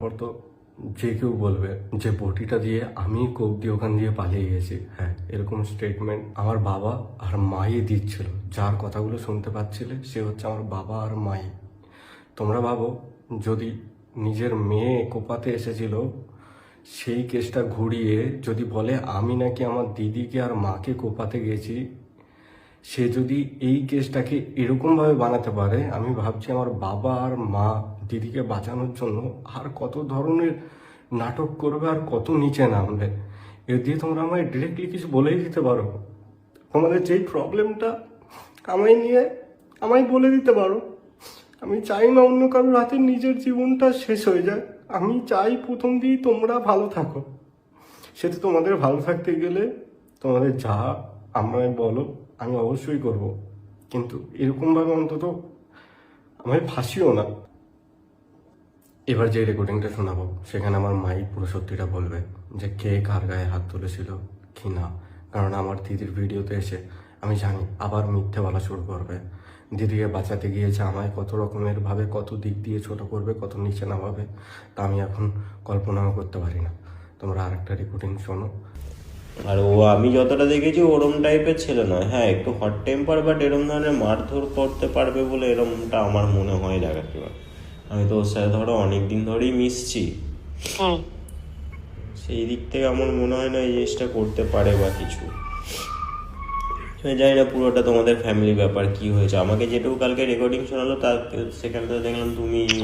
তারপর তো যে কেউ বলবে যে বটিটা দিয়ে আমি কোপ দিয়ে ওখান দিয়ে পালিয়ে গেছি। হ্যাঁ, এরকম স্টেটমেন্ট আমার বাবা আর মাই দিচ্ছিল। যার কথাগুলো শুনতে পাচ্ছিলে সে হচ্ছে আমার বাবা আর মাই। তোমরা ভাবো, যদি নিজের মেয়ে কোপাতে এসেছিল সেই কেসটা ঘুরিয়ে যদি বলে আমি নাকি আমার দিদিকে আর মাকে কোপাতে গেছি, সে যদি এই কেসটাকে এরকমভাবে বানাতে পারে, আমি ভাবছি আমার বাবা আর মা দিদিকে বাঁচানোর জন্য আর কত ধরনের নাটক করবে আর কত নিচে নামবে। এর দিয়ে তোমরা আমায় ডিরেক্টলি কিছু বলেই দিতে পারো। তোমাদের যেই প্রবলেমটা আমায় নিয়ে আমায় বলে দিতে পারো। আমি চাই না অন্য কারোর হাতে নিজের জীবনটা শেষ হয়ে যায়। আমি চাই প্রথম দিয়েই তোমরা ভালো থাকো। সেটা তোমাদের ভালো থাকতে গেলে তোমাদের যা আমায় বলো আমি অবশ্যই করব, কিন্তু এরকমভাবে অন্তত আমায় ফাঁসিও না। এবার যে রেকর্ডিংটা শোনাবো সেখানে আমার মাই পুরো সত্যিটা বলবে যে কে কার গায়ে হাত তুলেছিল কি না। কারণ আমার দিদির ভিডিওতে এসে আমি জানি আবার মিথ্যে বলা শুরু করবে। দিদিকে বাঁচাতে গিয়েছে আমায় কত রকমের ভাবে কত দিক দিয়ে ছোট করবে, কত নিচে নামাবে, তা আমি এখন কল্পনাও করতে পারি না। তোমরা আরেকটা রেকর্ডিং শোনো। আর ও আমি যতটা দেখেছি ওরম টাইপের ছেলে নয়। হ্যাঁ, একটু হট টেম্পার, বাট এরম ধরনের মারধর করতে পারবে বলে এরমটা আমার মনে হয় দেখাতে পারে। আমি তো ওর সাথে ধরো অনেক দিন ধরেই মিশছি, সেই দিক থেকে আমার মনে হয় না এই জিনিসটা করতে পারে বা কিছু। আমি জানি না পুরোটা তোমাদের ফ্যামিলি ব্যাপার কি হয়েছে। আমাকে যেটুকু কালকে রেকর্ডিং শোনালো তার সেখানে তো দেখলাম তুমি